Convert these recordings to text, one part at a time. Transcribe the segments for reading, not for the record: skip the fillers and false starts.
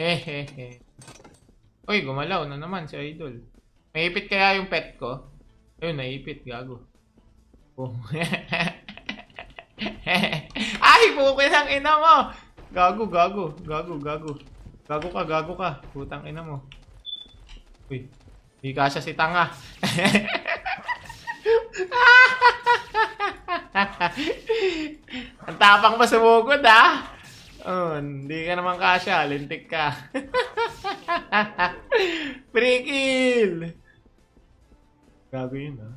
Hehehe. Uy, gumalaw na naman si Idol. Maipit kaya yung pet ko? Ayun, naipit. Gago. Oh. Ay, bukin ang ina mo! Gago, gago. Gago, gago. Gago ka, gago ka. Putang ina mo. Uy, di kasya si Tanga. Ang tapang pa sumugod, ah. Oh, hindi ka naman kasya. Lintik ka. Free kill! Gago yun, ah.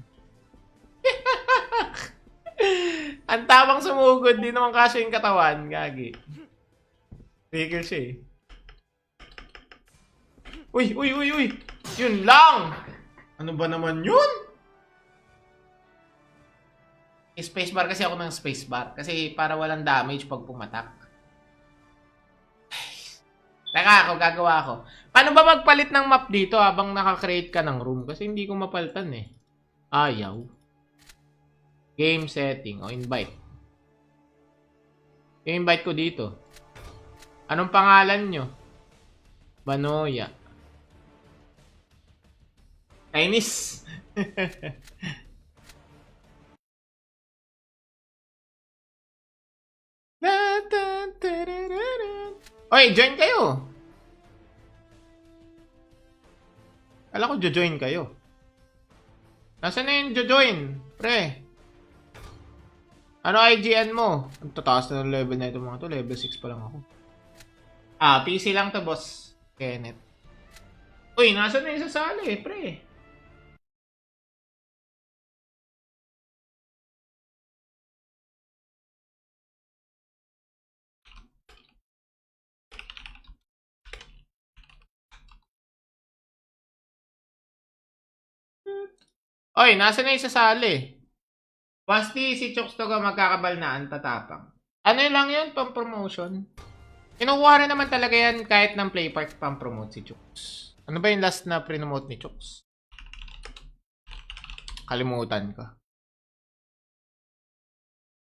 Ang tapang sumugod. Di naman kasya yung katawan. Gagi. Free kill siya, eh. Uy, uy, uy, uy! Yun lang! Ano ba naman yun? Spacebar kasi ako ng spacebar. Kasi para walang damage pag pumatak. Teka, ako gagawa ako. Paano ba magpalit ng map dito habang nakakreate ka ng room? Kasi hindi ko mapalitan eh. Ayaw. Game setting. O, invite. I-invite ko dito. Anong pangalan nyo? Banoya. Chinese. Oy, join kayo. Kala ko join kayo. Nasaan na yung join? Pre. Ano IGN mo? Ang tataas na ng level na ito mga to. Level 6 pa lang ako. Ah, PC lang to, boss. Kenneth. Uy, nasaan na yung sasali, pre? Oy, nasa na yung sasali? Basti si Chokes to ka magkakabalnaan, tatapang. Ano yun lang yun? Pang-promotion? Kinukuha rin naman talaga yan kahit ng play park pang-promote si Chokes. Ano ba yung last na pre-promote ni Chokes? Kalimutan ko.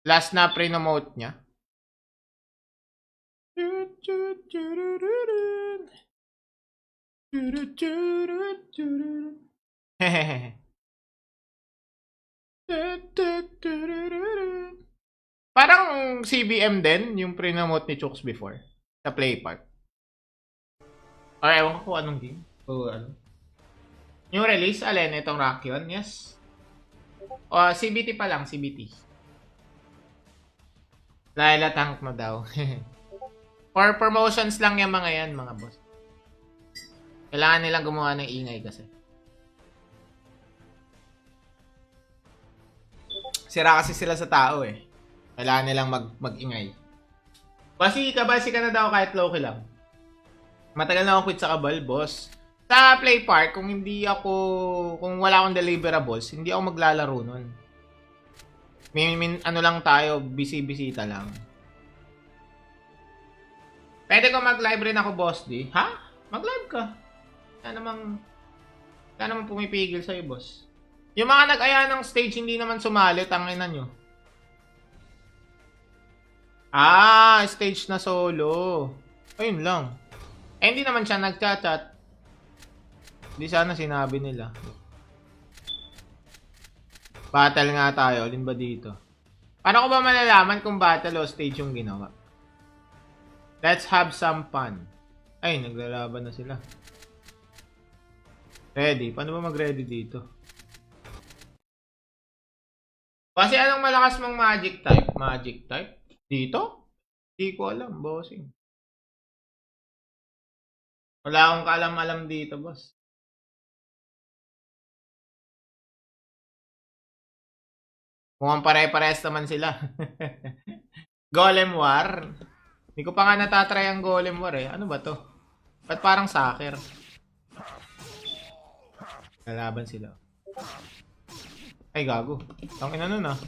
Last na pre-promote niya? Hehehe. Parang CBM din, yung pre-promote ni Chooks before. Sa Play Park. Or ewan ko kung anong game. O ano. Yung release, alin, itong Rakion, yes. O, CBT pa lang, CBT. Laila tank mo daw. For promotions lang yung mga yan, mga boss. Kailangan nilang gumawa ng ingay kasi. Sira kasi sila sa tao eh. Kailangan nilang mag-ingay. Basi ka na daw kahit low-key lang. Matagal na akong quit sa Kabal, boss. Sa Play Park, kung wala akong deliverables, hindi ako maglalaro nun. Ano lang tayo, busy-bisita lang. Pwede ko mag-live rin ako, boss, di? Ha? Mag-live ka. Kaya namang pumipigil sa'yo, boss. Yung mga nag-aya ng stage, hindi naman sumali, tangina nyo. Ah, stage na solo. Ayun lang. Eh, hindi naman siya nag-chat. Hindi sana sinabi nila. Battle nga tayo. Alin ba dito? Paano ko ba malalaman kung battle o stage yung ginawa? Let's have some fun. Ay, naglalaban na sila. Ready? Paano ba mag-ready dito? Kasi anong malakas mong magic type? Magic type? Dito? Hindi ko alam, bossing. Wala akong kaalam-alam dito, boss. Mukhang pare-pares naman sila. Golem War? Hindi ko pa nga natatry ang Golem War eh. Ano ba to? Ba't parang soccer? Lalaban sila. Ay, gago. Ang ina nun ah.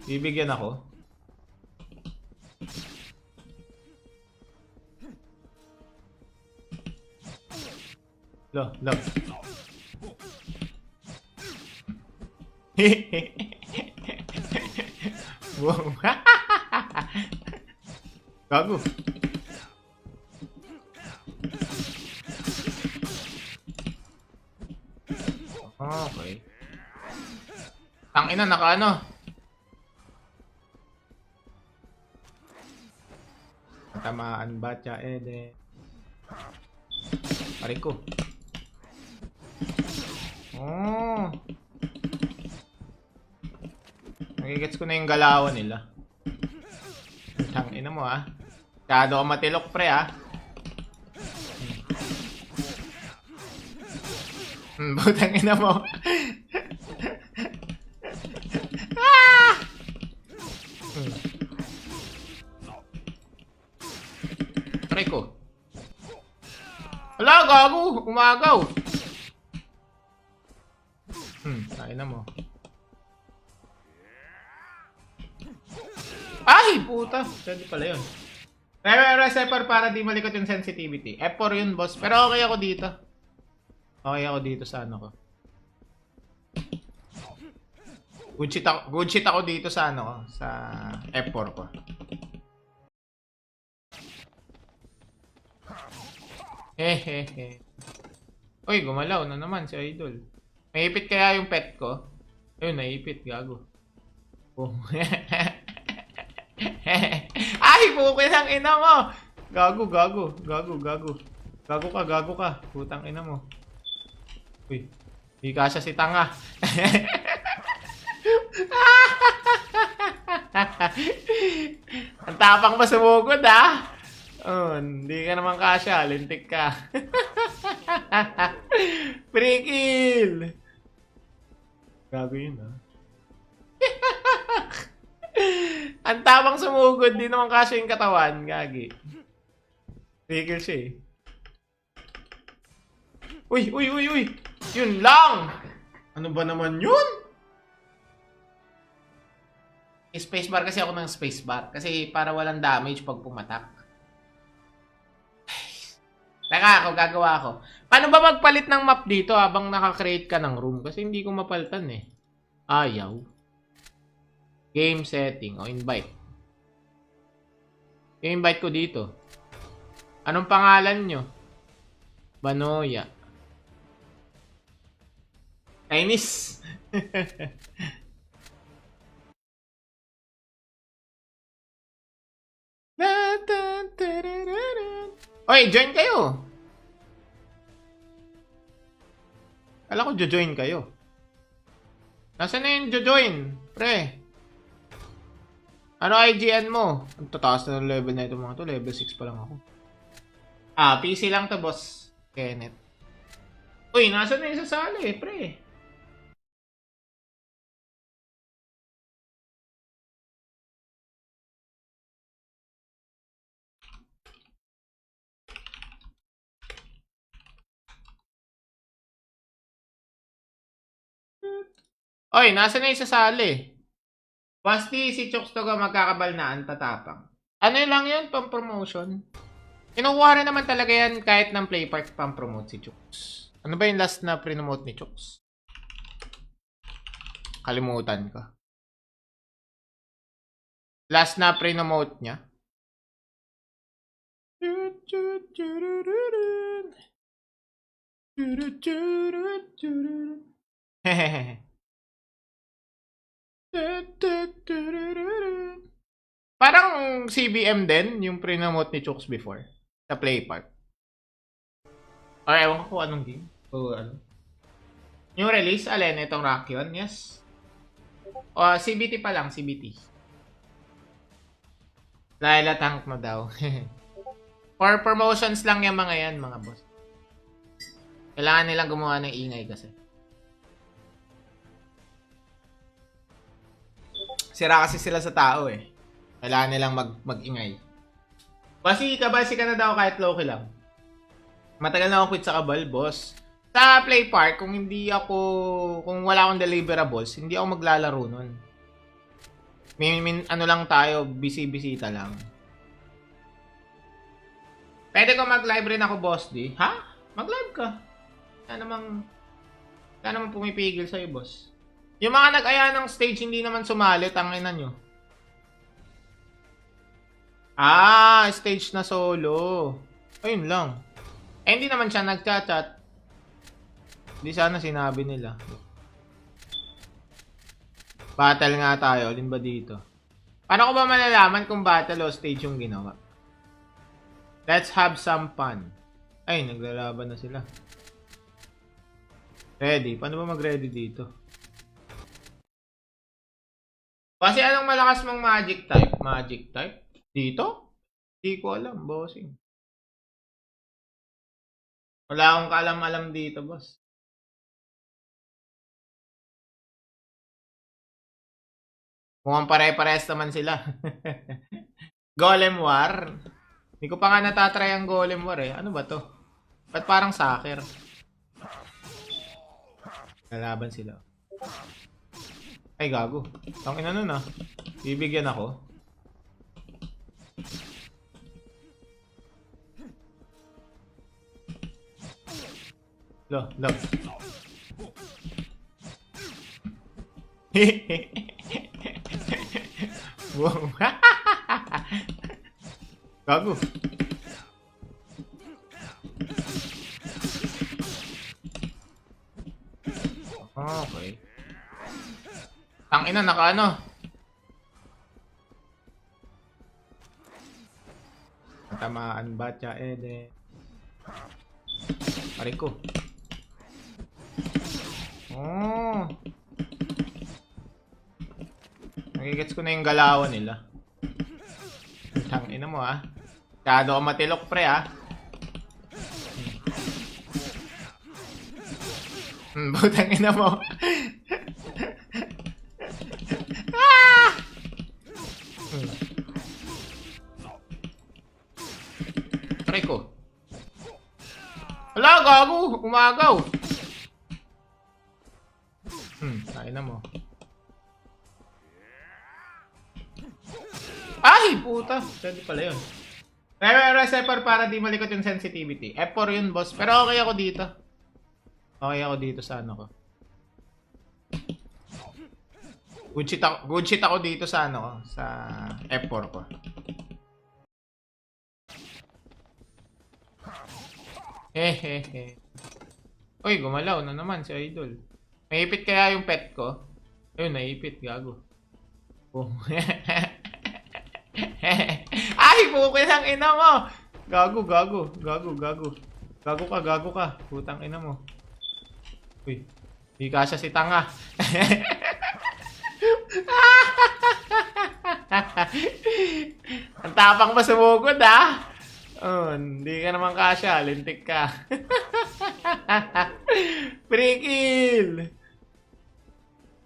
Bibigyan ako. Lo. Wow. Gago. Okay. Tangina, naka ano. Tamaan ba siya, Ede? Pare ko. Oh. Nagigets ko na yung galawan nila. Tangina mo ah. Masyado ka matilok pre ah. Butang ina mo. Ah! Try ko. Wala, gago. Umagaw. Kain na mo. Ay, puta. Pwede pala yun. Reseper para di malikot yung sensitivity. F4 yun, boss. Pero okay ako dito. Okay ako dito sa ano ko. Good shit ako dito sa ano ko. Sa F4 ko. Hehehe. Uy, gumalaw na naman si Idol. Naipit kaya yung pet ko? Ayun, naipit. Gago. Oh. Ay, bukid ang ina mo! Gago. Gago ka. Putang ina mo. Uy, di kasya si tanga. Ang tapang pa sumugod ah. Oh, hindi ka naman kasya, lintik ka. Free kill. Gago yun ah. Ang tapang sumugod, di naman kasya yung katawan, gagi. Free kill siya eh. Uy. Yun lang! Ano ba naman yun? Spacebar kasi ako ng spacebar. Kasi para walang damage pag pumatak. Teka, ako gagawa ko. Paano ba magpalit ng map dito habang nakakreate ka ng room? Kasi hindi ko mapalitan eh. Ayaw. Game setting. O invite. I-invite ko dito. Anong pangalan nyo? Banoya. Chinese. Oy, join kayo. Kala ko join kayo. Nasaan na yung join? Pre. Ano IGN mo? Ang tataas na ng level na ito mga to. Level 6 pa lang ako. Ah, PC lang to, boss. Kenneth. Uy, nasaan na yung sasali, pre? Oy, nasa na yung sasali? Basti si Chooks to magkakabalnaan, tatapang. Ano lang yun, pang-promotion? Kinukuha rin naman talaga yan kahit ng Play Park pang-promote si Chooks. Ano ba yung last na pre-promote ni Chooks? Kalimutan ko. Last na pre-promote niya? Hehehe. Parang CBM din, yung pre-promote ni Chooks before. Sa Play Park. Or ewan ko kung anong game. O ano. Yung release, alin, itong Rakion, yes. O, CBT pa lang, CBT. Dahil tank mo daw. For promotions lang yung mga yan, mga boss. Kailangan nilang gumawa ng ingay kasi. Sira kasi sila sa tao eh. Kailangan nilang mag-ingay. Basi ka na daw kahit low lang. Matagal na ako quit sa Kabal, boss. Sa Play Park, kung wala akong deliverables, hindi ako maglalaro nun. Ano lang tayo, busy-bisita lang. Pwede ko mag-live rin ako, boss di. Ha? Mag-live ka. Kaya namang pumipigil sa'yo, boss. Yung mga nag-aya ng stage, hindi naman sumali, tangina nyo. Ah, stage na solo. Ayun lang. Eh, hindi naman siya nag-chat. Hindi sana sinabi nila. Battle nga tayo. Alin ba dito? Paano ko ba malalaman kung battle o stage yung ginawa? Let's have some fun. Ay, naglalaban na sila. Ready? Paano ba mag-ready dito? Kasi anong malakas mong magic type? Magic type? Dito? Hindi ko alam, bossing. Wala akong kaalam-alam dito, boss. Mukhang pare-pares naman sila. Golem War? Hindi ko pa nga natatry ang Golem War eh. Ano ba to? Ba't parang soccer? Lalaban sila. Ay, gago. Tangina nun ah. Bibigyan ako. Lo. Wow. Gago. Okay. Tangina, naka-ano? Tamaan ba siya, Ede? Pare ko. Oh. Nagigets ko na yung galawan nila. Tangina mo ah. Masyado ka matilok pre ah. Butang ina mo. Ah! Pare ko. Wala, gago. Umagaw. Tangina mo. Ay, puta. Pwede pala yun. Reset para di malikot yung sensitivity. F4 yun, boss. Pero okay ako dito. Okay ako dito sa ano ko. Good shit ako dito sa ano ko. Sa F4 ko. Hehehe. Uy, gumalaw na naman si Idol. Naipit kaya yung pet ko? Ayun, naipit. Gago. Oh. Ay, bukin ang ina mo! Gago. Gago ka. Putang ina mo. Uy, di kasya si tanga. Ang tapang ba sumugod ah? Oh, hindi ka naman kasya. Lintik ka. Free kill!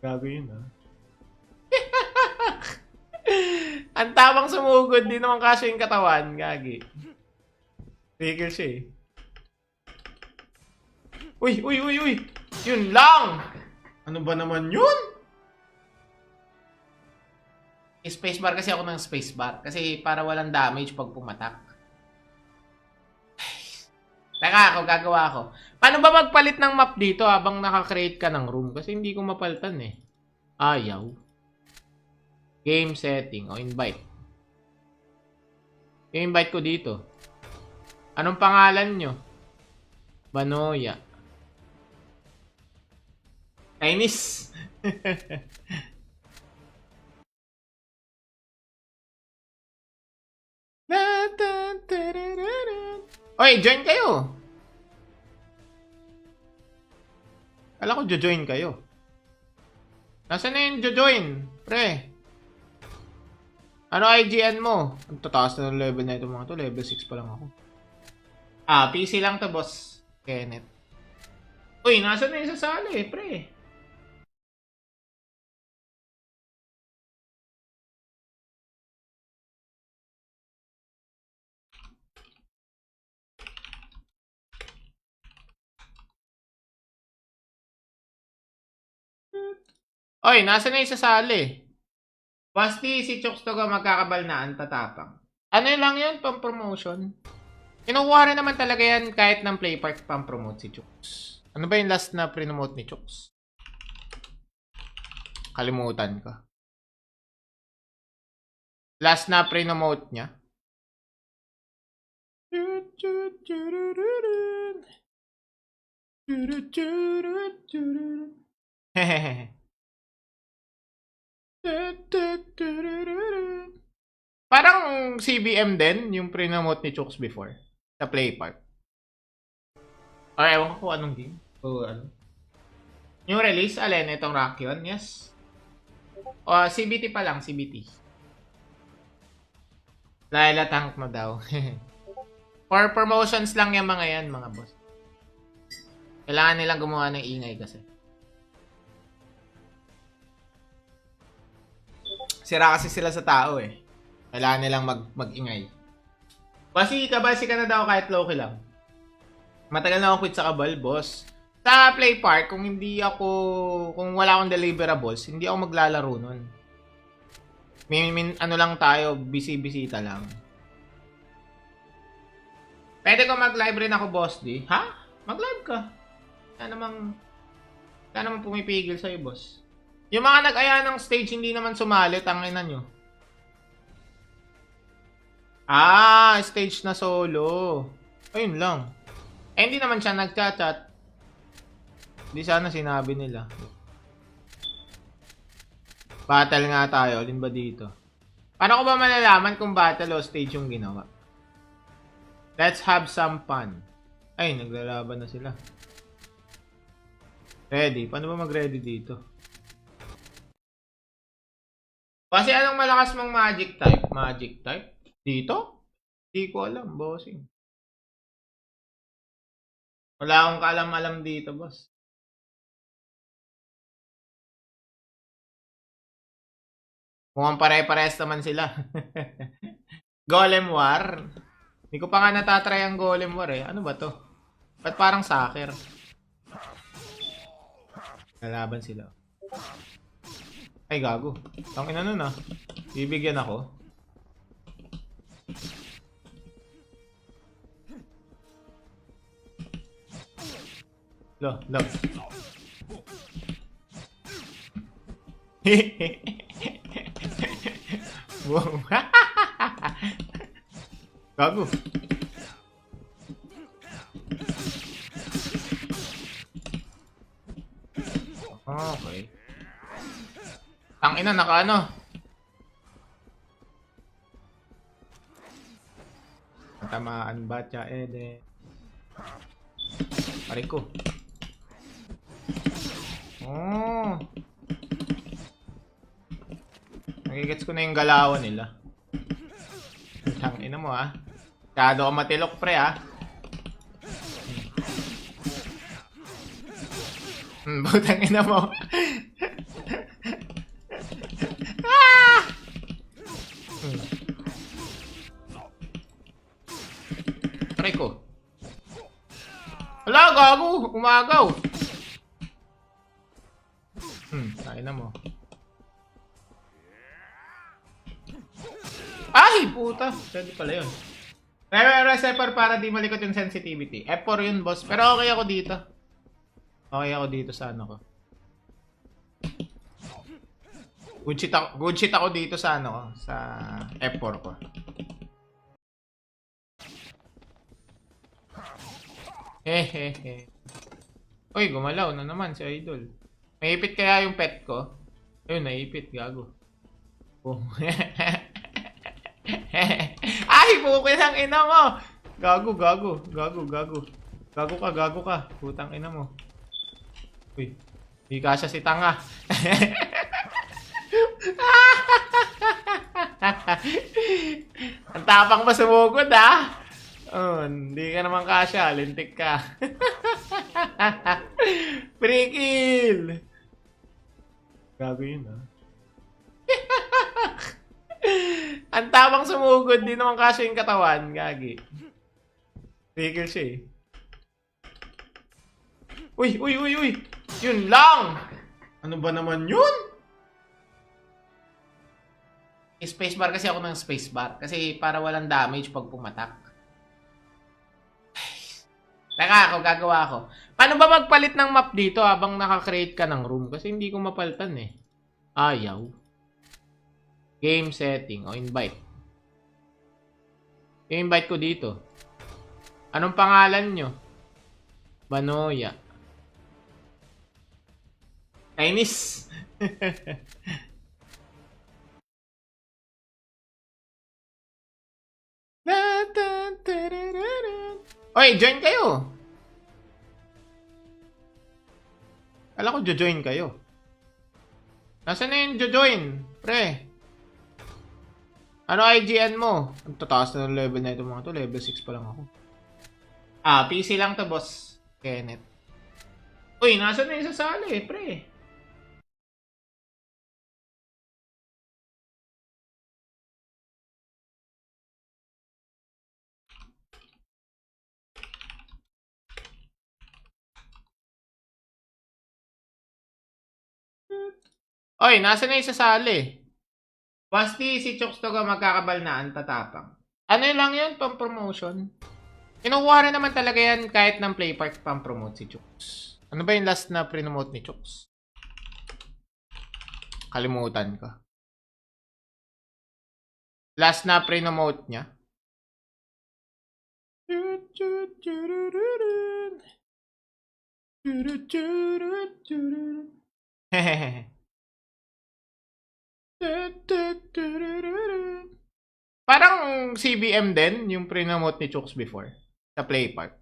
Gago yun ah. Ang tapang sumugod, di naman kasya yung katawan. Gagi. Free kill siya eh. Uy! Yun lang! Ano ba naman yun? Spacebar kasi ako ng spacebar. Kasi para walang damage pag pumatak. Teka, ako gagawa ako. Paano ba magpalit ng map dito habang nakakreate ka ng room? Kasi hindi ko mapalitan eh. Ayaw. Game setting o invite. I-invite ko dito. Anong pangalan nyo? Banoya. Chinese. Oy, join kayo. Kala ko join kayo. Nasaan na yung join? Pre. Ano IGN mo? Ang tataas na ng level na ito mga to. Level 6 pa lang ako. Ah, PC lang to, boss. Kenneth. Uy, nasaan na yung sasali, pre? Oy, nasaan na yung sasali? Basti si Chooks Toga magkakabalnaan tatapang. Ano lang yun, pang-promotion? Kinukuha rin naman talaga yan kahit ng play park pang-promote si Chooks. Ano ba yung last na pre-promote ni Chooks? Kalimutan ko. Last na pre-promote niya? Hehehe. Parang CBM din, yung prinamote ni Chooks before. Sa Play Park. Or ewan ko kung anong game. O ano. Yung release, alin, itong Rakion, yes. O, CBT pa lang, CBT. Laila tank mo daw. For promotions lang yung mga yan, mga boss. Kailangan nilang gumawa ng ingay kasi. Sira kasi sila sa tao eh. Kailangan nilang mag-ingay. Basi ka na daw kahit low lang. Matagal na akong quit sa Kabal, boss. Sa Play Park, kung wala akong deliverables, hindi ako maglalaro nun. Ano lang tayo, busy-bisita lang. Pwede ko mag-live rin ako, boss D. Ha? Mag-live ka. Wala namang pumipigil sa'yo, boss. Yung mga nag-aya ng stage, hindi naman sumali, tanginan nyo. Stage na solo. Ayun lang. Hindi naman siya nag-chat. Hindi sana sinabi nila. Battle nga tayo. Alin ba dito? Paano ko ba malalaman kung battle o stage yung ginawa? Let's have some fun. Ay, naglalaban na sila. Ready? Paano ba mag-ready dito? Kasi anong malakas mong magic type? Magic type? Dito? Hindi ko alam, bossing. Wala akong kaalam-alam dito, boss. Mukhang pare-pares naman sila. Golem War? Hindi ko pa nga natatry ang Golem War eh. Ano ba to? Ba't parang soccer? Lalaban sila. Ay, gago. Tangina nun ah. Bibigyan ako. Lo. Gago. Okay. Tangina, naka-ano? Tamaan ba siya, Ede? Pare ko. Oh. Nagigets ko na yung galawan nila. Tangina mo ah. Kado ka matilok pre ah. Butang ina mo. Try ko. Wala, gago. Umagaw. Tayo na mo. Ay, puta. Pwede pala yun. Reservoir para di malikot yung sensitivity. F4 yun, boss. Pero okay ako dito. Okay ako dito sa ano ko. Good shit ako dito sa ano ko. Sa F4 ko. Hehehe. Uy, gumalaw na naman si Idol. Naipit kaya yung pet ko? Ayun, naipit. Gago. Oh. Ay, pukin ang ina mo! Gago. Gago ka. Putang ina mo. Uy, di kasya si tanga. Ang tapang pa sumugod ah. Oh, hindi ka naman kasya. Lintik ka. Free kill! Gago yun ah. Ang tapang sumugod. Di naman kasya yung katawan. Gagi. Free kill siya eh. Uy! Yun lang! Ano ba naman yun? Spacebar kasi ako ng spacebar. Kasi para walang damage pag pumatak. Teka, ako gagawa ako. Paano ba magpalit ng map dito habang nakakreate ka ng room? Kasi hindi ko mapalitan eh. Ayaw. Game setting. O, invite. I-invite ko dito. Anong pangalan nyo? Banoya. Chinese. Oy, join kayo. Kala ko join kayo. Nasaan na yung join? Pre. Ano IGN mo? Ang tataas na ng level na ito mga to. Level 6 pa lang ako. PC lang to, boss. Kenneth. Uy, nasaan na yung sasali, pre? Oy, nasa na yung sasali? Basti si Chooks to ka magkakabalnaan, tatapang. Ano lang yun, pang-promotion? Kinukuha rin naman talaga yan kahit ng Play Park pang-promote si Chooks. Ano ba yung last na pre-promote ni Chooks? Kalimutan ko. Last na pre-promote niya? Hehehe. Parang CBM din, yung pre-promote ni Chooks before. Sa Play Park.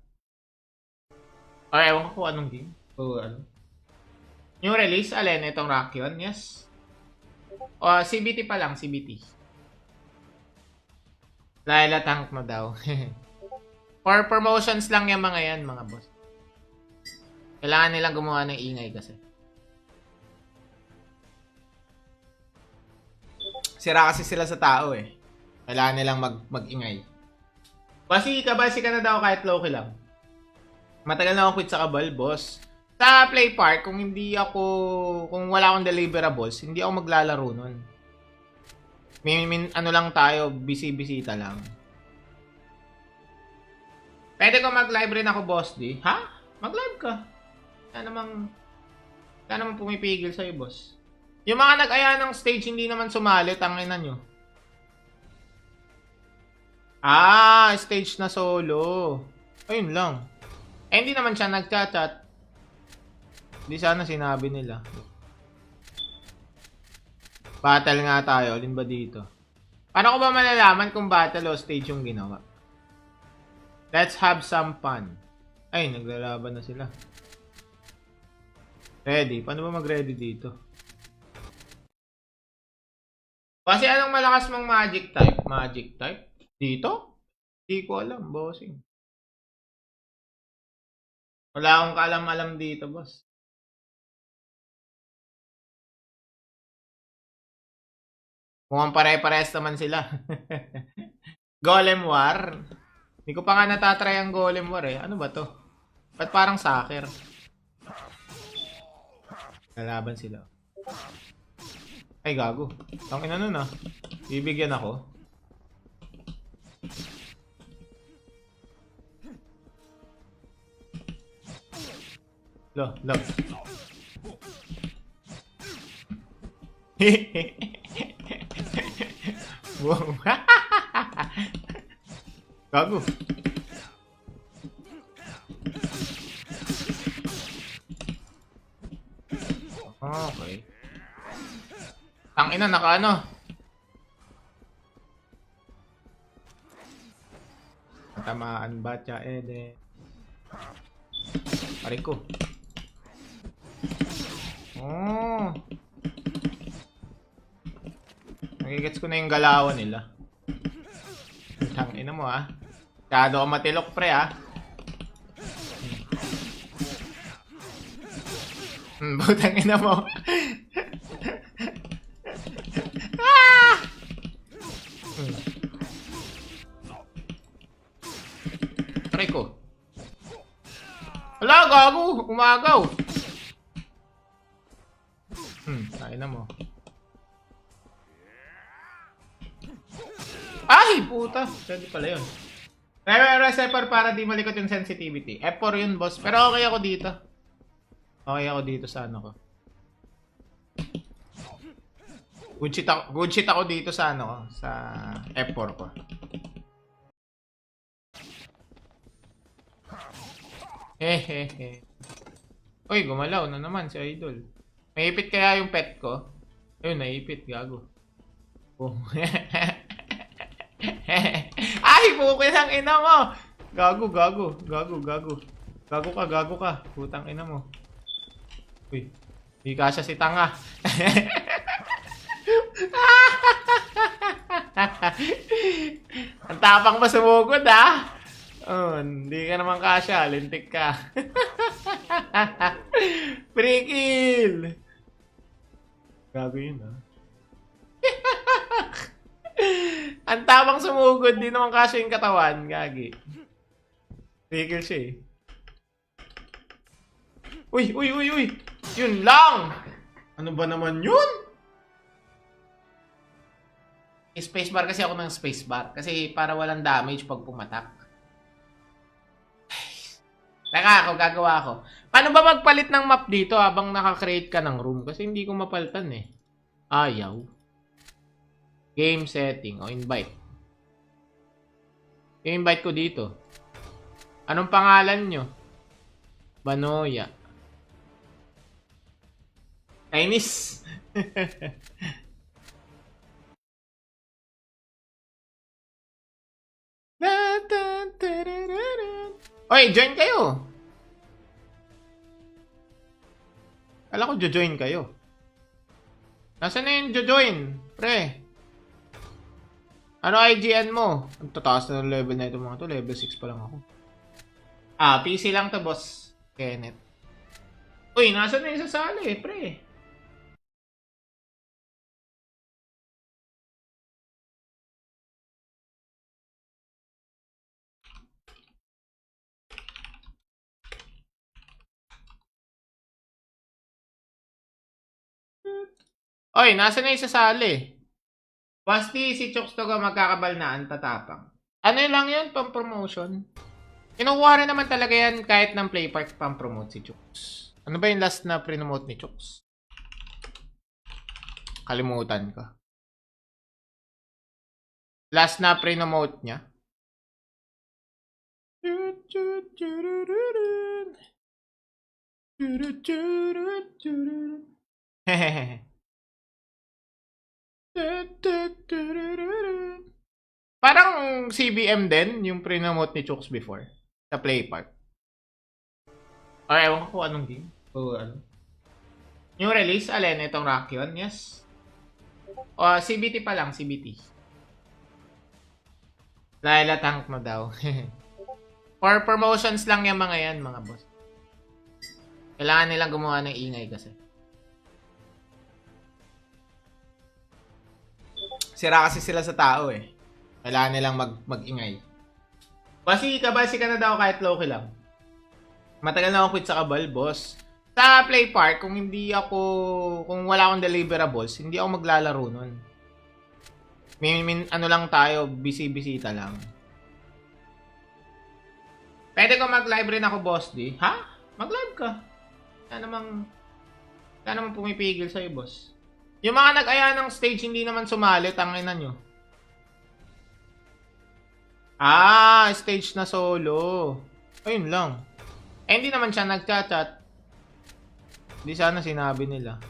Or ewan ko kung anong game. O ano. Yung release, alin, itong Rakion, yes. O, CBT pa lang, CBT. Laila tank mo daw. For promotions lang yung mga yan, mga boss. Kailangan nilang gumawa ng ingay kasi. Sira kasi sila sa tao eh. Kailangan nilang mag-ingay. Basi ka na daw kahit low-key lang. Matagal na akong quit sa Kabal, boss. Sa Play Park, kung wala akong deliverables, hindi ako maglalaro nun. Ano lang tayo, busy-bisita lang. Pwede ko mag-live rin ako, boss D. Ha? Mag-live ka. Kaya namang pumipigil sa'yo, boss. Yung mga nag-aya ng stage, hindi naman sumali, tangina nyo. Stage na solo. Ayun lang. Hindi naman siya nag-chat. Hindi sana sinabi nila. Battle nga tayo. Alin ba dito? Paano ko ba malalaman kung battle o stage yung ginawa? Let's have some fun. Ay, naglalaban na sila. Ready? Paano ba mag-ready dito? Kasi anong malakas mong magic type? Magic type? Dito? Hindi ko alam, bossing. Wala akong kaalam-alam dito, boss. Mukhang pare-pares naman sila. Golem War? Hindi ko pa nga natatry ang Golem War eh. Ano ba to? Ba't parang soccer? Lalaban sila. Ay, gago. Tangina nun ah. Bibigyan ako. Lo. Gago. Okay. Tangina, naka-ano? Tamaan ba siya, Ede? Pari ko. Oh. Nagigets ko na yung galawan nila. Tangina mo ah. Kado ka matilok pre ah. Butang ina mo. Try ko. Wala, gago. Umagaw. Kain na mo. Ay, puta. Pwede pala yun. Reseper para di malikot yung sensitivity. F4 yun, boss. Pero okay ako dito. Okay ako dito sa ano ko. Good shit ako dito sa ano ko. Sa F4 ko. Hehehe. Uy, gumalaw na naman si Idol. Naipit kaya yung pet ko? Ayun, naipit. Gago. Oh. Ay, bukid ang ina mo! Gago. Gago ka. Putang ina mo. Uy, di kasya si tanga. Ang tapang pa sumugod, ha? Oh, hindi ka naman kasya. Lintik ka. Free kill! Gago yun, ha? Ang tapang sumugod. Di naman kasya yung katawan. Gagi. Free kill siya, eh. Uy! Yun lang! Ano ba naman yun? Spacebar kasi ako ng spacebar. Kasi para walang damage pag pumatak. Teka, ako gagawa ko. Paano ba magpalit ng map dito habang nakakreate ka ng room? Kasi hindi ko mapalitan eh. Ayaw. Game setting. O, invite. I-invite ko dito. Anong pangalan nyo? Banoya. Chinese. Oy, join kayo. Kala ko join kayo. Nasaan na yung join? Pre. Ano IGN mo? Ang tataas na ng level na ito mga to. Level 6 pa lang ako. Ah, PC lang to, boss. Kenneth. Uy, nasaan na yung sasali, pre? Oy, nasa na yung sasali? Basti si Chooks to magkakabalnaan, tatapang. Ano lang yun, pang-promotion? Kinukuha rin naman talaga yan kahit ng Play Park pang-promote si Chooks. Ano ba yung last na pre-promote ni Chooks? Kalimutan ko. Last na pre-promote niya? Hehehe. Parang CBM din, yung pre-promote ni Chooks before. Sa Play Park. Or ewan ko kung anong game. O ano. Yung release, alin, itong Rakion, yes. O, CBT pa lang, CBT. Dahil tank mo daw. For promotions lang yung mga yan, mga boss. Kailangan nilang gumawa ng ingay kasi. Sira kasi sila sa tao eh. Kailangan nilang mag-ingay. Kasi kabasi ka na daw kahit low-key lang. Matagal na ako quit sa Kabal, boss. Sa Play Park, kung wala akong deliverables, hindi ako maglalaro nun. Ano lang tayo, busy-bisita lang. Pwede ko mag-live rin ako, boss, di? Ha? Mag-live ka. Kaya namang pumipigil sa'yo, boss. Yung mga nag-aya ng stage, hindi naman sumali, tangina nyo. Ah, stage na solo. Ayun lang. Eh, hindi naman siya nag-chat. Hindi sana sinabi nila.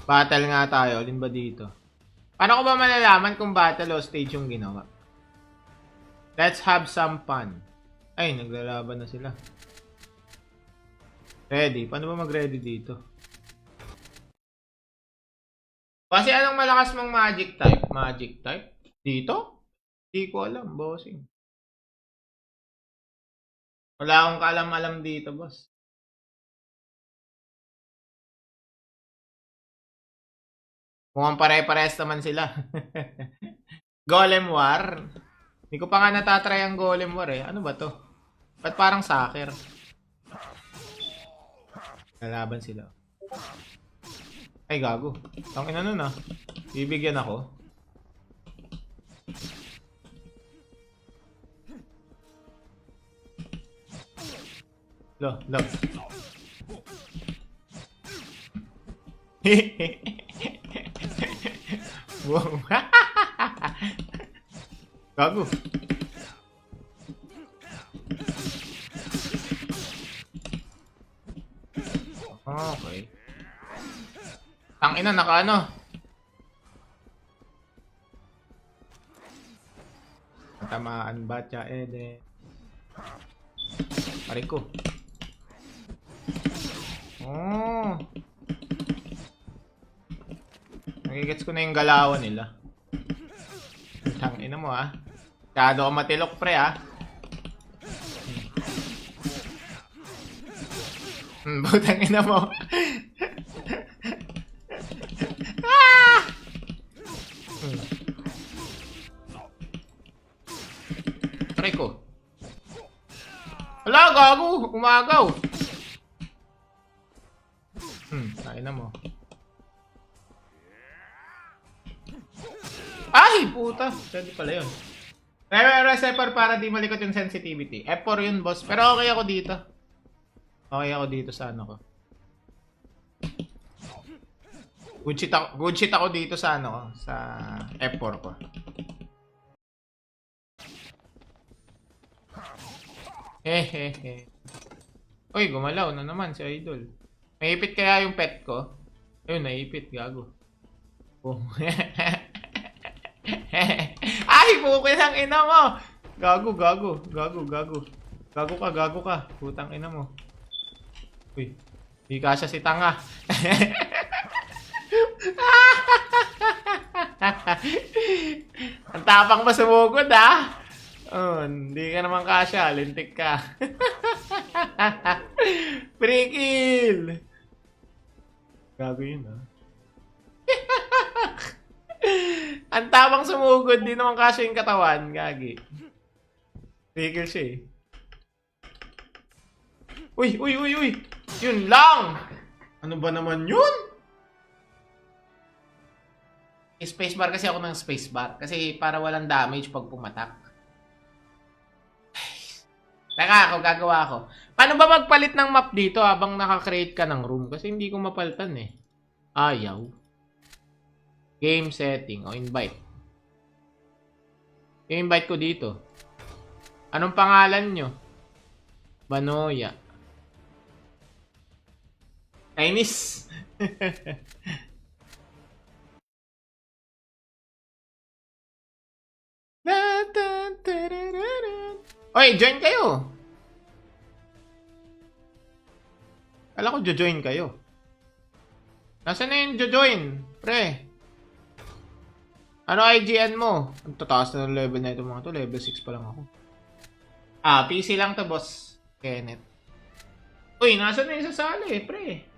Battle nga tayo. Alin ba dito? Paano ko ba malalaman kung battle o stage yung ginawa? Let's have some fun. Ay, naglalaban na sila. Ready? Paano ba mag-ready dito? Kasi anong malakas mong magic type? Magic type? Dito? Hindi ko alam, bossing. Wala akong kaalam-alam dito, boss. Mukhang pare-pares naman sila. Golem War? Hindi ko pa nga natatry ang Golem War eh. Ano ba to? Ba't parang soccer? Lalaban sila. Ay, gago. Tangina nun ah. Bibigyan ako. Lo. Wow. Gago. Okay. Tangina, naka ano. Tamaan ba siya, Ede? Pare ko. Oh. Nagigets ko na yung galawan nila. Tangina mo ah. Masyado ka matilok pre ah. Butang ina mo. Ah! Pare ko. Wala, gago. Umagaw. Tangina mo. Ay, puta. Pwede pala yun. Receptor para di malikot yung sensitivity. F4 yun, boss. Pero okay ako dito. Okay ako dito sa ano ko. Good shit ako dito sa ano ko. Sa F4 ko. Hehehe. Uy, gumalaw na naman si Idol. Naipit kaya yung pet ko? Ayun, naipit. Gago. Oh. Ay, bukin ang ina mo! Gago. Gago ka. Putang ina mo. Uy, di kasya si tanga. Ang tapang mo sumugod ah. Oh, hindi ka naman kasya. Lintik ka. Free kill! Gago yun ah. Ang tapang sumugod, di naman kasya yung katawan. Gagi. Free kill siya eh. Uy! Yun lang! Ano ba naman yun? Spacebar kasi ako ng spacebar. Kasi para walang damage pag pumatak. Teka, ako gagawa ako. Paano ba magpalit ng map dito habang nakakreate ka ng room? Kasi hindi ko mapalitan eh. Ayaw. Game setting. O, invite. I-invite ko dito. Anong pangalan nyo? Banoya. Chinese. Oy, join kayo. Kala ko join kayo. Nasaan na yung join? Pre. Ano IGN mo? Ang tataas na ng level na ito mga to. Level 6 pa lang ako. Ah, PC lang to, boss. Kenneth. Uy, nasaan na yung sasali, pre?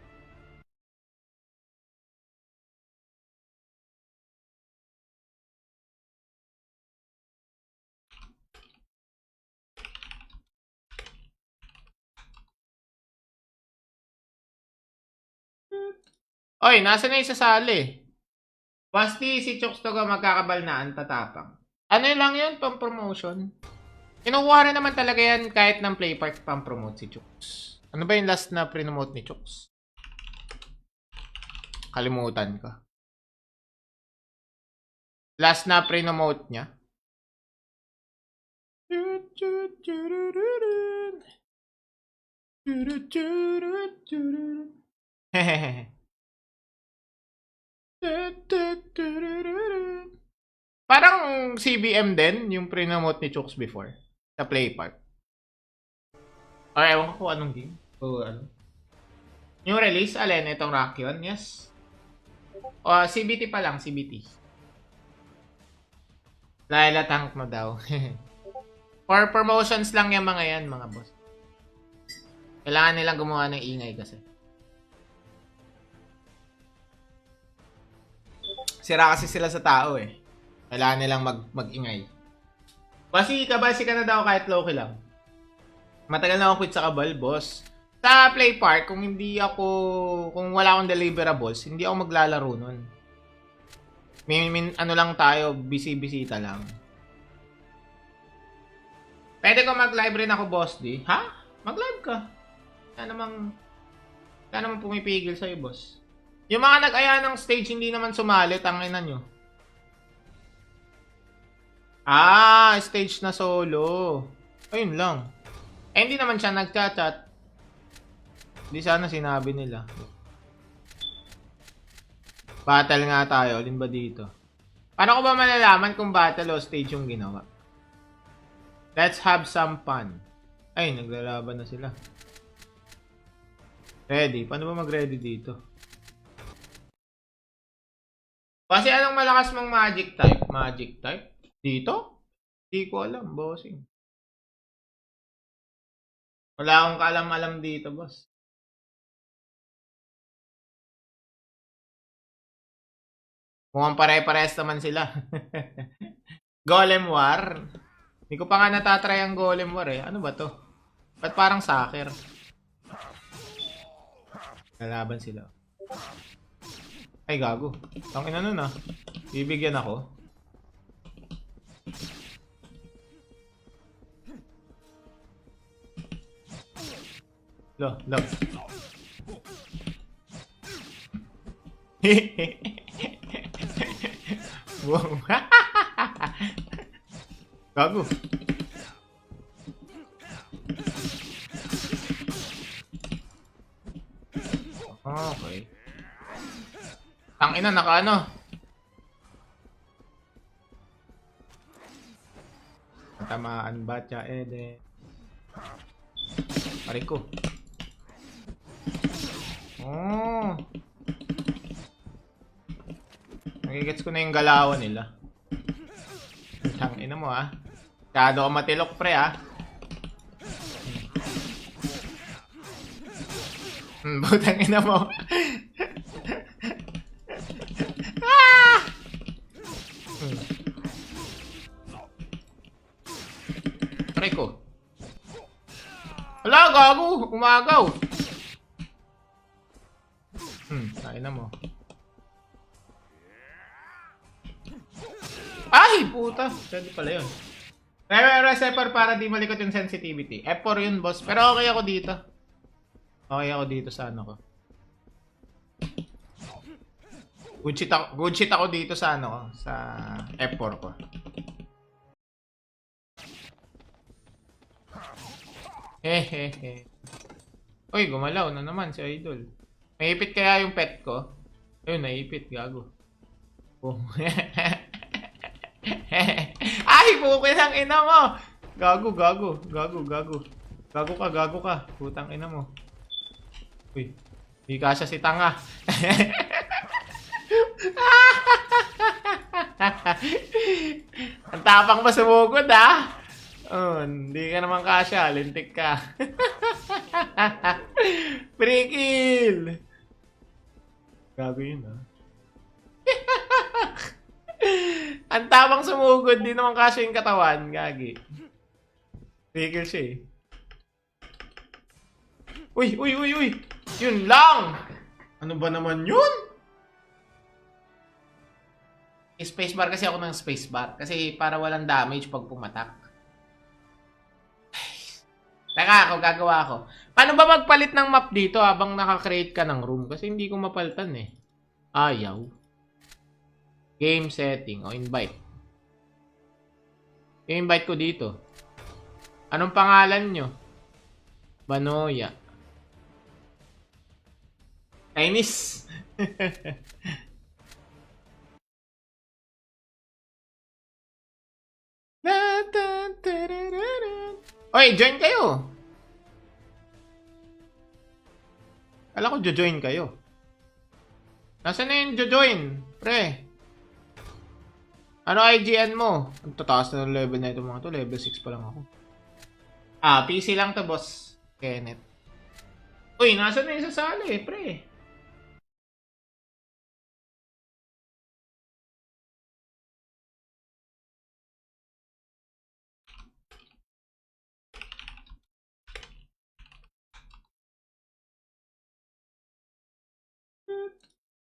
Oy, nasaan na yung sasali? Basti, si Chooks to magkakabalnaan, tatapang. Ano lang yun, pang-promotion? Kinukuha rin naman talaga yan kahit ng play park pang-promote si Chooks. Ano ba yung last na pre-promote ni Chooks? Kalimutan ko. Last na pre-promote niya? Hehehe. Parang CBM din, yung pre-promote ni Chooks before. Sa Play Park. Or ewan ko kung anong game. O ano. Yung release, alin, itong Rakion, yes. O, CBT pa lang, CBT. Laila tank mo daw. For promotions lang yung mga yan, mga boss. Kailangan nilang gumawa ng ingay kasi. Sira kasi sila sa tao eh. Kailangan nilang mag-ingay. Basi ka na daw kahit low-key lang. Matagal na akong quit sa Kabal, boss. Sa Play Park, kung wala akong deliverables, hindi ako maglalaro nun. Ano lang tayo, busy-bisita lang. Pwede ko mag-live rin ako, boss D. Ha? Mag-live ka. Kaya naman pumipigil sa'yo, boss. Yung mga nag-aya ng stage, hindi naman sumali, tanginan nyo. Ah, stage na solo. Ayun lang. Eh, hindi naman siya nag-chat. Hindi sana sinabi nila. Battle nga tayo. Alin ba dito? Paano ko ba malalaman kung battle o stage yung ginawa? Let's have some fun. Ay, naglalaban na sila. Ready? Paano ba mag-ready dito? Kasi anong malakas mong magic type? Magic type? Dito? Hindi ko alam, bossing. Wala akong kaalam-alam dito, boss. Mukhang pare-pares naman sila. Golem War? Hindi ko pa nga natatry ang Golem War eh. Ano ba to? Ba't parang soccer? Lalaban sila. Ay, gago. Tangina nun ah. Bibigyan ako. Lo. Wow. Gago. Okay. Tangina, naka-ano? Tamaan ba siya, Ede? Pare ko. Oh. Nagigets ko na yung galawan nila. Tangina mo ah. Kado ka matilok pre ah. Butang ina mo. Ah! Try ko. Wala, gago. Umagaw. Tain na mo. Ay, puta. Pwede pala yun. Reservoir para di malikot yung sensitivity. F4 yun, boss. Pero okay ako dito. Okay ako dito sa ano ko. Good shit ako dito sa ano ko. Sa F4 ko. Hehehe. Uy, gumalaw na naman si Idol. Naipit kaya yung pet ko? Ayun, naipit. Gago. Oh. Ay, bukin ang ina mo! Gago. Gago ka. Putang ina mo. Uy, di kasya si tanga. Ang tapang pa sumugod ah. Oh, hindi ka naman kasya. Lintik ka. Free kill! Gago yun ah. Ang tapang sumugod. Di naman kasya yung katawan. Gagi. Free kill siya eh. Uy! Yun lang! Ano ba naman yun? Spacebar kasi ako ng spacebar. Kasi para walang damage pag pumatak. Teka ako, gagawa ako. Paano ba magpalit ng map dito habang nakakreate ka ng room? Kasi hindi ko mapalitan eh. Ayaw. Game setting. O, invite. I-invite ko dito. Anong pangalan nyo? Banoya. Chinese. Oy, join kayo. Kala ko join kayo. Nasaan na yung join? Pre. Ano IGN mo? Ang tataas na ng level na ito mga to. Level 6 pa lang ako. Ah, PC lang to, boss. Kenneth. Uy, nasaan na yung sasali eh, pre?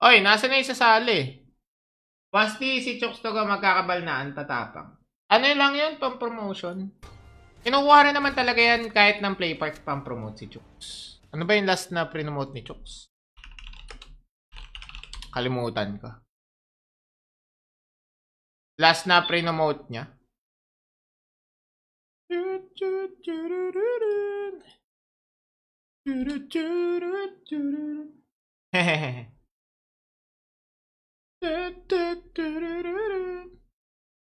Oy, nasa na yung sasali? Basti si Chokes to ka magkakabalnaan, tatapang. Ano lang yun, pang-promotion? Kinukuha rin naman talaga yan kahit ng play park pang-promote si Chokes. Ano ba yung last na pre-promote ni Chokes? Kalimutan ko. Last na pre-promote niya? Hehehe.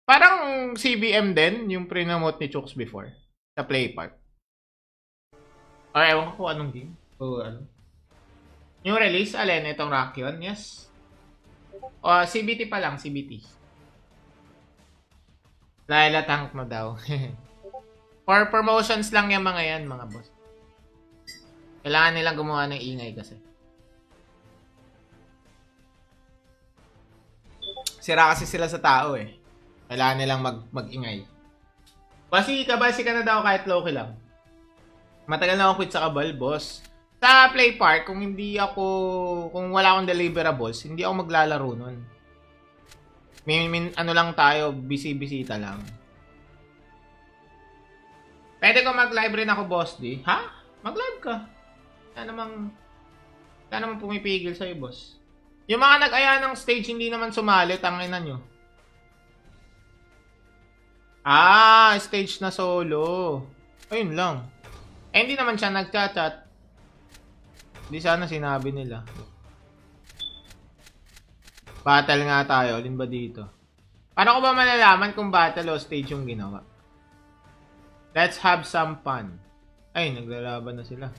Parang CBM din, yung prinamote ni Chooks before. Sa Play Park. Or ewan ko kung anong game. O ano. Yung release, alin? Itong Rakion? Yes. O, CBT pa lang, CBT. Laila tank mo daw. For promotions lang yung mga yan, mga boss. Kailangan nilang gumawa ng ingay kasi. Sira kasi sila sa tao eh. Kailangan nilang mag-ingay. Kasi kabasi ka na daw kahit low-key lang. Matagal na akong quit sa Kabal, boss. Sa Play Park, kung wala akong deliverables, hindi ako maglalaro nun. Ano lang tayo, busy-bisita lang. Pwede ko mag-live rin ako, boss D. Ha? Mag-live ka. Wala namang pumipigil sa'yo, boss. Yung mga nag-aya ng stage, hindi naman sumali, tangina nyo. Ah, stage na solo. Ayun lang. Eh, hindi naman siya nag-chat. Hindi sana sinabi nila. Battle nga tayo. Alin ba dito? Paano ko ba malalaman kung battle o stage yung ginawa? Let's have some fun. Ay, naglalaban na sila.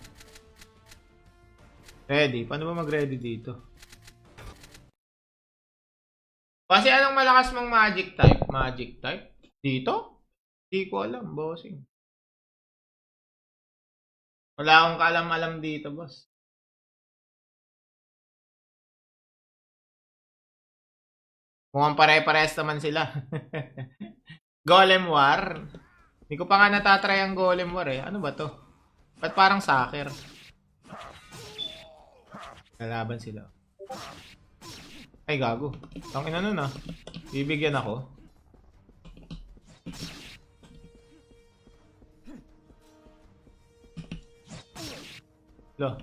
Ready? Paano ba mag-ready dito? Kasi anong malakas mong magic type? Magic type? Dito? Hindi ko alam, bossing. Wala akong kaalam-alam dito, boss. Mukhang pare-pares naman sila. Golem War? Hindi ko pa nga natatry ang Golem War eh. Ano ba to? Ba't parang soccer? Lalaban sila. Ay, gago. Tangina nun ah. Bibigyan ako. Lo.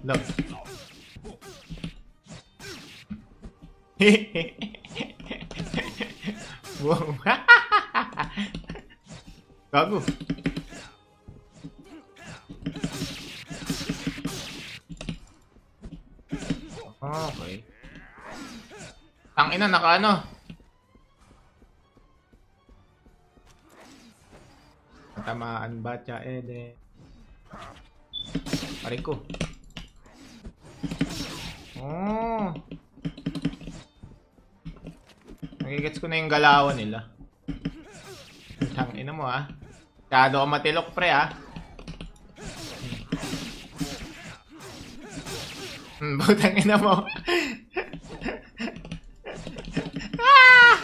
Wow. Gago. Okay. Tangina, naka-ano. Tamaan ba siya, Ede? Pare ko. Oh. Nagigets ko na yung galawan nila. Tangina mo ah. Kado ka matilok pre ah. Butang ina mo. Ah!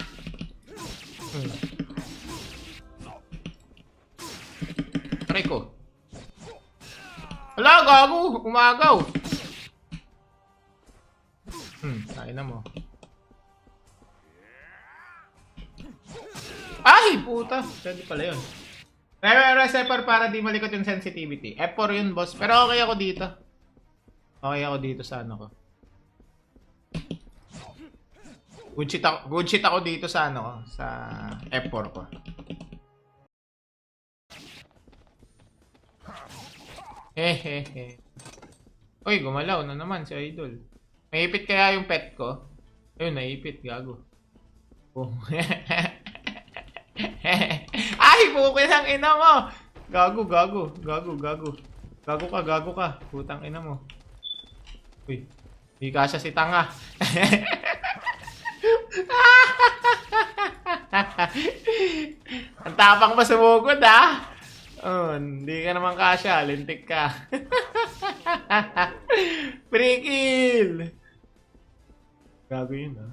Pare ko. Wala, gago. Umagaw. Kain na mo. Ay, puta. Pwede pala yun. Reseper para di malikot yung sensitivity. F4 yun, boss. Pero okay ako dito. Okay ako dito sa ano ko. Good shit ako dito sa ano ko. Sa F4 ko. Hehehe. Uy, gumalaw na naman si Idol. Naipit kaya yung pet ko? Ayun, naipit. Gago. Oh. Ay, bukid ang ina mo! Gago. Gago ka. Putang ina mo. Uy, di kasya si tanga. Ang tapang pa sumugod ah. Oh, hindi ka naman kasya, lintik ka. Free kill. Gago yun ah.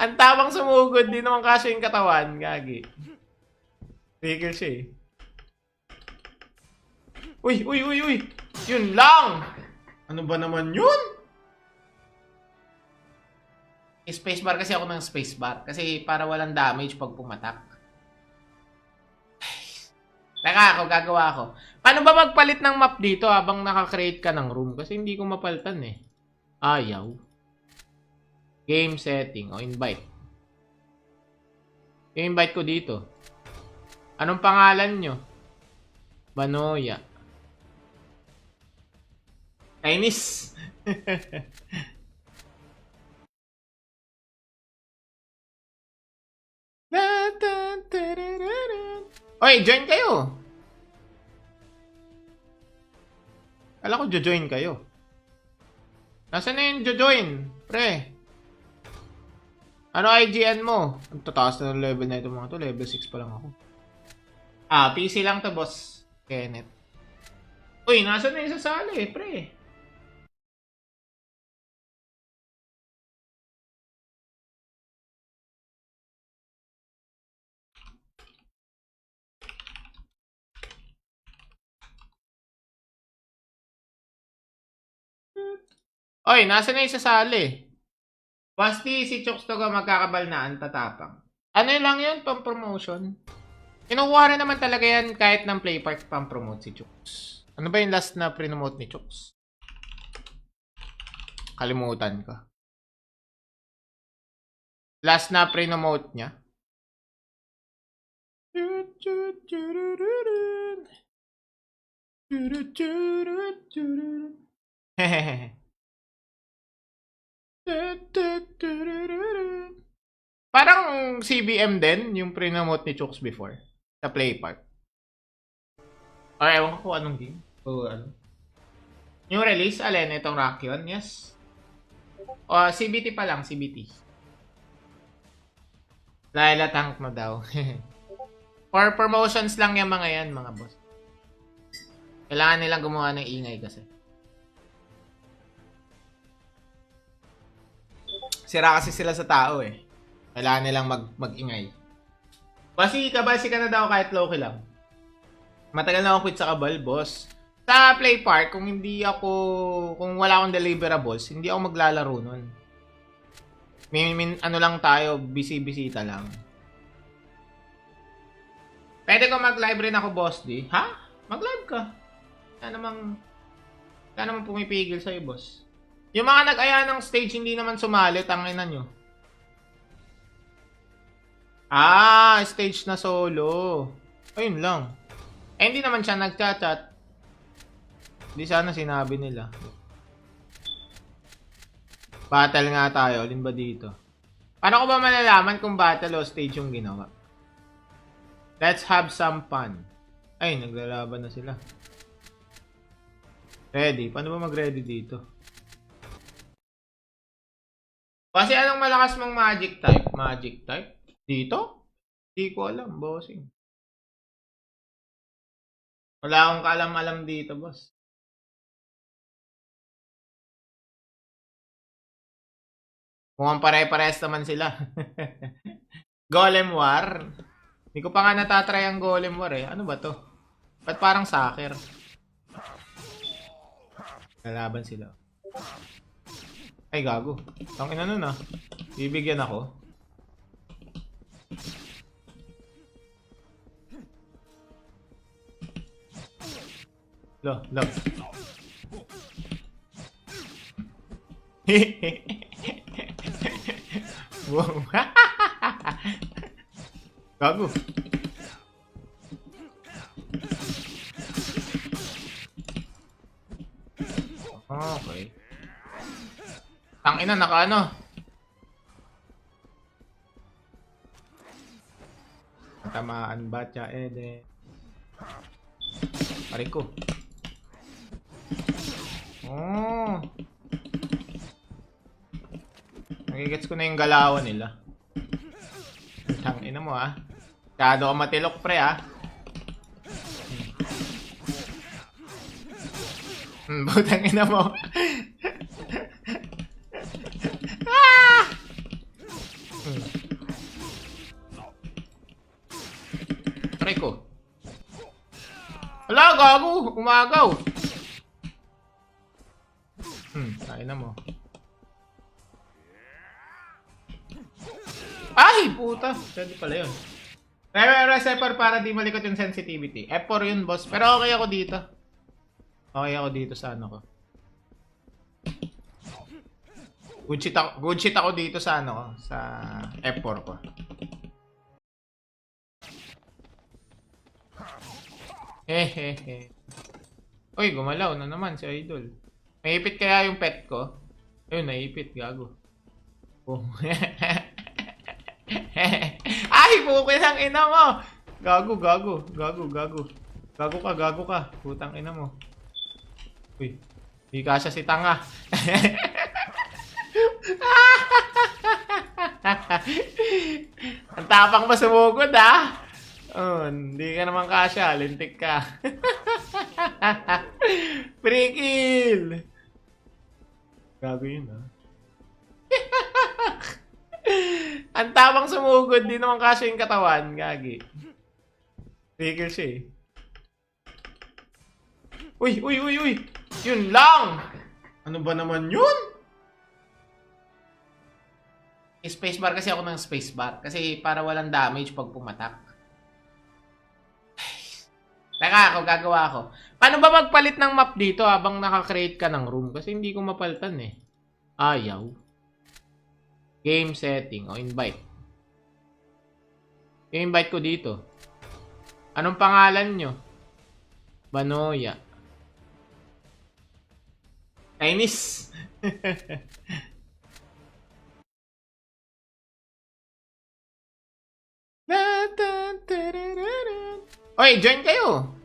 Ang tapang sumugod, di naman kasya yung katawan, gagi. Free kill siya eh. Uy. Yun lang. Ano ba naman yun? Spacebar kasi ako ng spacebar. Kasi para walang damage pag pumatak. Teka, ako gagawa ko. Paano ba magpalit ng map dito habang naka-create ka ng room? Kasi hindi ko mapalitan eh. Ayaw. Game setting. O, invite. I-invite ko dito. Anong pangalan nyo? Banoya. Kainis. Oy, join kayo. Kala ko join kayo. Nasaan na yung join? Pre. Ano IGN mo? Ang tataas na ng level na ito mga to. Level 6 pa lang ako. Ah, PC lang to, boss. Kenneth. Uy, nasaan na yung sasali, pre? Oy, nasaan na yung sasali? Basti si Chooks to magkakabalnaan, tatapang. Ano lang yun, pang-promotion? Kinukuha rin naman talaga yan kahit ng Play Park pang-promote si Chooks. Ano ba yung last na pre-promote ni Chooks? Kalimutan ko. Last na pre-promote niya? Hehehe. Parang CBM din, yung pre-promote ni Chooks before. Sa Play Park. Or ewan ko kung anong game. O ano. Yung release, alin, itong Rakion, yes. O, CBT pa lang, CBT. Laila tank mo daw. For promotions lang yung mga yan, mga boss. Kailangan nilang gumawa ng ingay kasi. Sira kasi sila sa tao eh. Kailangan nilang mag-ingay. Basi ka na daw kahit low-key lang. Matagal na ako quit sa Kabal, boss. Sa Play Park, kung wala akong deliverables, hindi ako maglalaro nun. Ano lang tayo, busy-bisita lang. Pwede ko mag-live rin ako, boss D. Ha? Mag-live ka. Kaya namang pumipigil sa'yo, boss. Yung mga nag-aya ng stage, hindi naman sumali, tangina nyo. Ah, stage na solo. Ayun lang. Eh, hindi naman siya nag-chat. Hindi sana sinabi nila. Battle nga tayo. Alin ba dito? Paano ko ba malalaman kung battle o stage yung ginawa? Let's have some fun. Ay, naglalaban na sila. Ready? Paano ba mag-ready dito? Kasi anong malakas mong magic type? Magic type? Dito? Hindi ko alam, bossing. Wala akong kaalam-alam dito, boss. Mukhang pare-pares naman sila. Golem War? Hindi ko pa nga natatry ang Golem War eh. Ano ba to? Ba't parang soccer? Lalaban sila. Ay, gago. Tangina nun ah. Bibigyan ako. Lo. Wow. Gago. Okay. Tangina, naka-ano. Tamaan ba siya, Ede? Pare ko. Oh. Nagigets ko na yung galawan nila. Tangina mo ah. Masyado ka matilok pre ah. Butang ina mo. Ah! Pare ko. Wala, gago. Umagaw. Kain na mo. Ay, puta. Pwede pala yun. Reservoir para di malikot yung sensitivity. F4 yun, boss. Pero okay ako dito. Okay ako dito sa ano ko. Good shit ako dito sa ano ko. Sa F4 ko. Hehehe. Uy, gumalaw na naman si Idol. Naipit kaya yung pet ko? Ayun, naipit. Gago. Oh. Ay, bukin ang ina mo! Gago. Gago ka. Putang ina mo. Uy, di kasya si tanga. Ang tapang mo sumugod, ah. Oh, hindi ka naman kasya. Lintik ka. Free kill! Gago yun, ah. Ang tapang sumugod. Di naman kasya yung katawan. Gagi. Free kill siya, eh. Uy! Yun lang! Ano ba naman yun? Spacebar kasi ako ng spacebar. Kasi para walang damage pag pumatak. Teka, ako gagawa ako. Paano ba magpalit ng map dito habang nakakreate ka ng room? Kasi hindi ko mapalitan eh. Ayaw. Game setting. O, invite. I-invite ko dito. Anong pangalan nyo? Banoya. Chinese. Oy, join kayo.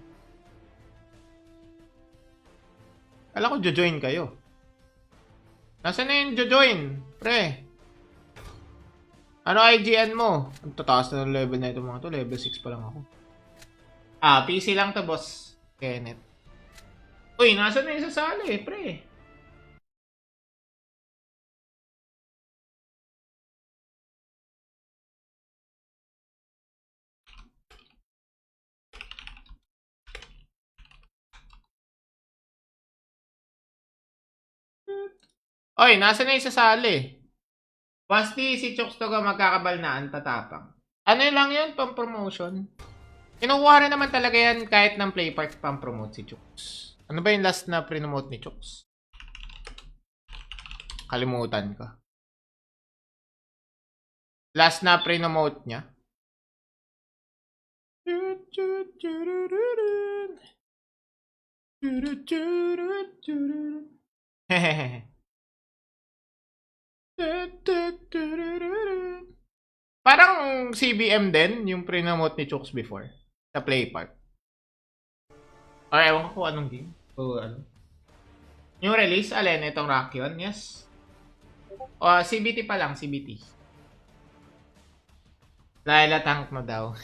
Kala ko join kayo. Nasaan na yung join? Pre. Ano IGN mo? Ang tataas na ng level na ito mga to. Level 6 pa lang ako. Ah, PC lang to, boss. Kenneth. Uy, nasaan na yung sasali, pre? Oy, nasaan na yung sasali? Basti si Chooks to magkakabalnaan tatapang. Ano lang yun, pang-promotion? Kinukuha rin naman talaga yan kahit ng Play Park pang-promote si Chooks. Ano ba yung last na pre-promote ni Chooks? Kalimutan ko. Last na pre-promote niya? Hehehe. Parang CBM din, yung pre-promote ni Chooks before. Sa Play Park. Or ewan ko kung anong game. O ano. Yung release, alin, itong Rakion, yes. O, CBT pa lang, CBT. Dahil tank mo daw.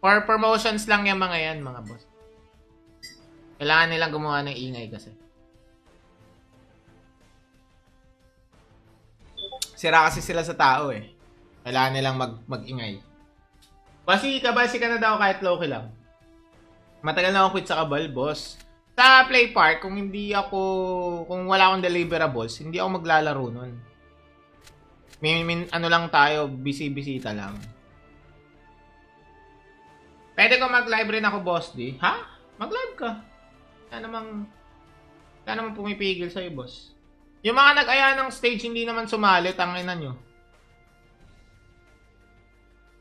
For promotions lang yung mga yan, mga boss. Kailangan nilang gumawa ng ingay kasi. Sira kasi sila sa tao eh. Kailangan nilang mag-ingay. Basi ka na daw kahit low lang. Matagal na akong quit sa Kabal, boss. Sa Play Park, kung wala akong deliverables, hindi ako maglalaro nun. Ano lang tayo, busy-bisita lang. Pwede ko mag-live rin ako, boss, di? Ha? Mag-live ka. Kaya namang pumipigil sa'yo, boss. Yung mga nag-aya ng stage, hindi naman sumali, tanginan nyo.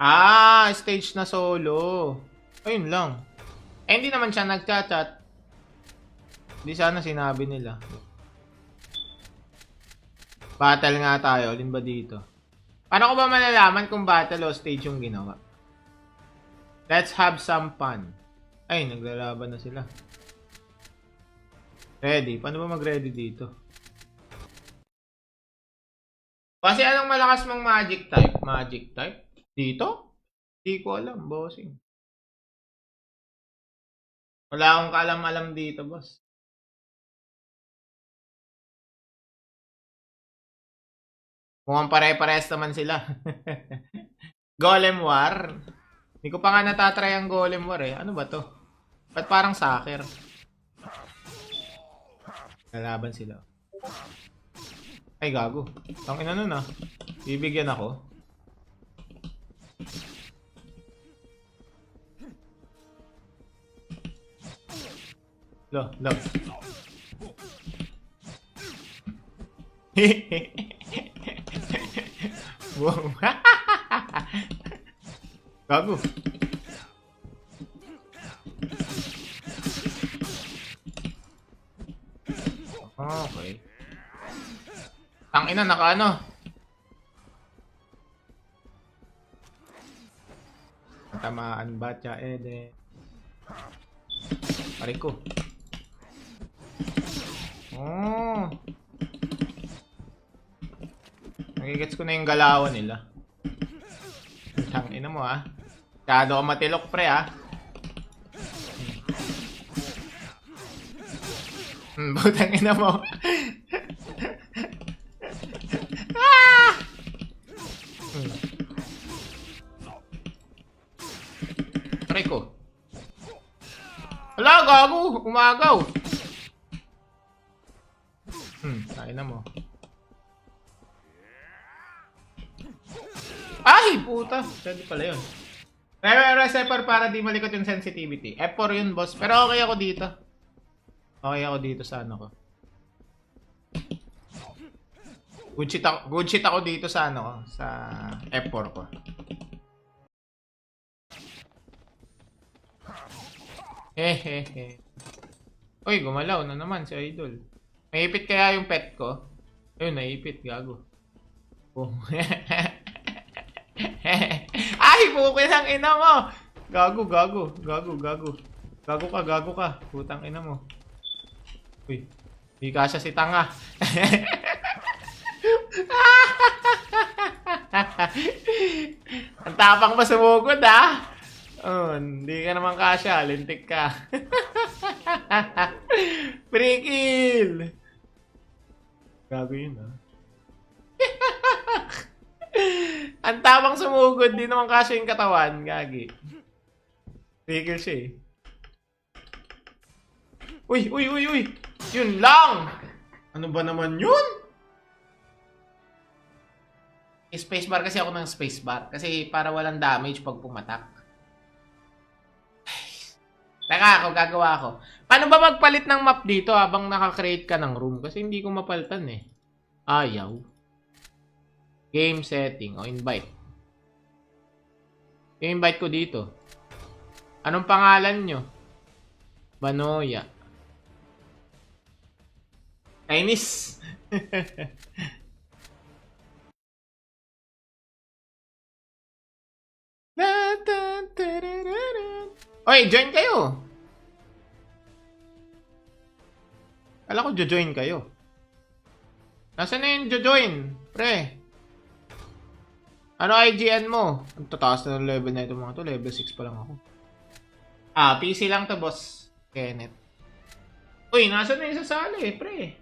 Ah, stage na solo. Ayun lang. Eh, hindi naman siya nag-chat. Hindi sana sinabi nila. Battle nga tayo. Alin ba dito? Paano ko ba malalaman kung battle o stage yung ginawa? Let's have some fun. Ay, naglalaban na sila. Ready? Paano ba mag-ready dito? Kasi anong malakas mong magic type? Magic type? Dito? Hindi ko alam, bossing. Wala akong kaalam-alam dito, boss. Mukhang pare-pares naman sila. Golem War? Hindi ko pa nga natatry ang Golem War eh. Ano ba to? Ba't parang soccer? Lalaban sila. Ay, gago. Tangina nun ah. Bibigyan ako. Lo. Wow. Gago. Okay. Tangina, naka ano? Tamaan ba siya, Ede? Pare ko. Oh. Nagigets ko na yung galawan nila. Tangina mo ah. Kado ka matilok pre ah. Butang ina mo. Ah! Try ko. Wala, gago. Umagaw. Tain na mo. Ay, puta. Pwede pala yun. Reservoir para di malikot yung sensitivity. F4 yun, boss. Pero okay ako dito. Okay ako dito sa ano ko. Good shit ako dito sa ano ko. Sa F4 ko. Hehehe. Uy, gumalaw na naman si Idol. Naipit kaya yung pet ko? Ayun, naipit. Gago. Oh. Ay, bukin ang ina mo! Gago. Gago ka. Putang ina mo. Uy, di kasya si tanga. Ang tapang pa sumugod ah. Oh, hindi ka naman kasya. Lintik ka. Free kill! Gago yun ah. Ang tamang sumugod, di naman kasya yung katawan. Gagi. Tigil siya eh. Uy! Yun lang! Ano ba naman yun? Spacebar kasi ako ng spacebar. Kasi para walang damage pag pumatak. Teka, ako gagawa ko. Paano ba magpalit ng map dito habang nakakreate ka ng room? Kasi hindi ko mapalitan eh. Ayaw. Game setting. O, invite. I-invite ko dito. Anong pangalan nyo? Banoya. Chinese. Oy, join kayo. Kala ko join kayo. Nasaan na yung join? Pre. Ano IGN mo? Ang tataas na ng level na ito mga to. Level 6 pa lang ako. Ah, PC lang to, boss. Kenneth. Uy, nasaan na yung sasali, pre?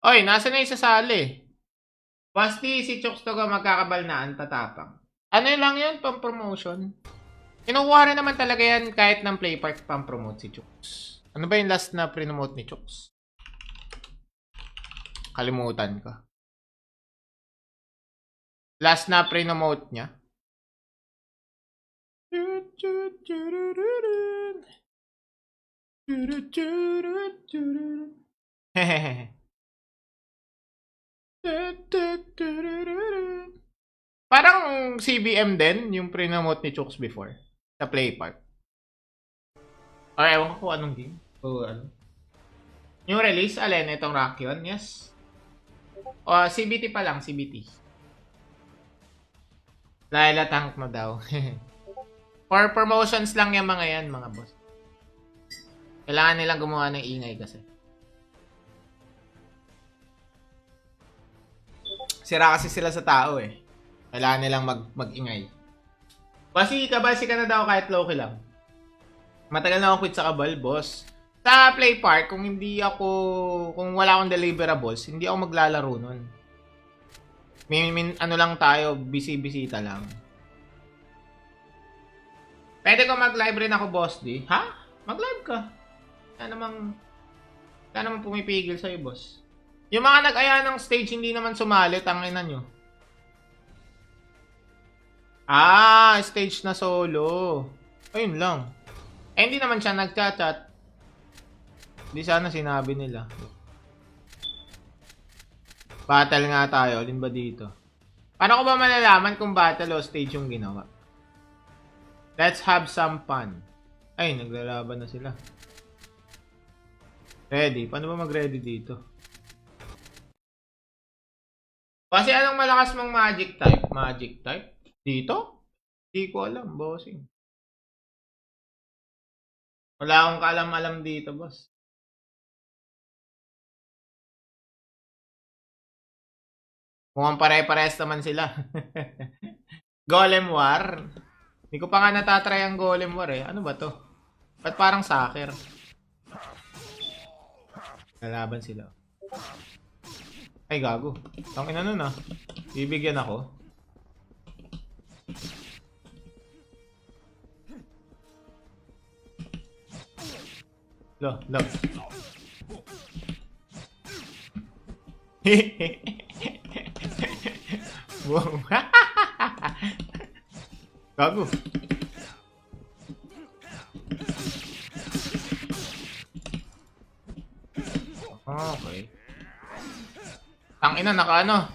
Oy, nasaan na yung sasali? Basti, si Chokes to ka magkakabalnaan, tatapang. Ano yun lang yun? Pang-promotion? Kinukuha rin naman talaga yan kahit ng play park pang-promote si Chokes. Ano ba yung last na pre-promote ni Chokes? Kalimutan ko. Last na pre-promote niya? Hehehe. Parang CBM din, yung pre-promote ni Chooks before. Sa Play Park. Or ewan ko kung anong game. O ano. Yung release, alin, itong Rakion, yes. O, CBT pa lang, CBT. Laila tank mo daw. For promotions lang yung mga yan, mga boss. Kailangan nilang gumawa ng ingay kasi. Sira kasi sila sa tao eh. Kailangan nilang mag-ingay. Basi ka na daw kahit low-key lang. Matagal na akong quit sa Kabal, boss. Sa Play Park, kung wala akong deliverables, hindi ako maglalaro nun. Ano lang tayo, busy-bisita lang. Pwede ko mag-live rin ako, boss, di? Ha? Mag-live ka. Kaya namang pumipigil sa'yo, boss. Yung mga nag-aya ng stage, hindi naman sumali, tangina nyo. Ah, stage na solo. Ayun lang. Eh, hindi naman siya nag-chat. Hindi sana sinabi nila. Battle nga tayo. Alin ba dito? Paano ko ba malalaman kung battle o stage yung ginawa? Let's have some fun. Ay, naglalaban na sila. Ready? Paano ba mag-ready dito? Kasi anong malakas mong magic type? Magic type? Dito? Hindi ko alam, bossing. Wala akong kaalam-alam dito, boss. Mukhang pare-pares naman sila. Golem War? Hindi ko pa nga natatry ang Golem War eh. Ano ba to? Ba't parang soccer? Lalaban sila. Ay, gago. Tangin na nun ah. Bibigyan ako. Lo. Wow. Gago. Okay. Tangina, naka-ano.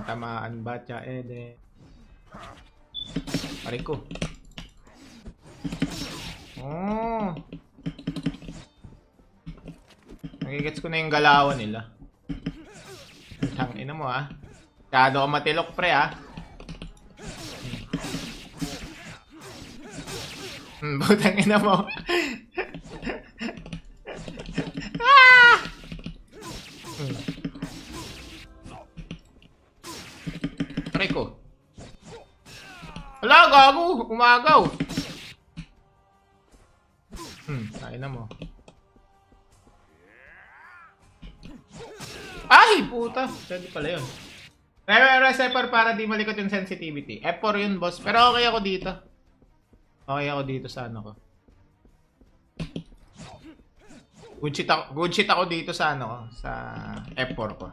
Tamaan ba siya, Ede? Pare ko. Oh. Nagigets ko na yung galawan nila. Tangina mo ah. Masyado ka matilok pre ah. Butang ina mo. Ah! Pare ko. Wala, gago. Umagaw. Kain na mo. Ay, puta. Pwede pala yun. Reseper para di malikot yung sensitivity. F4 yun, boss. Pero okay ako dito. Okay ako dito sa ano ko. Good shit ako dito sa ano ko. Sa F4 ko.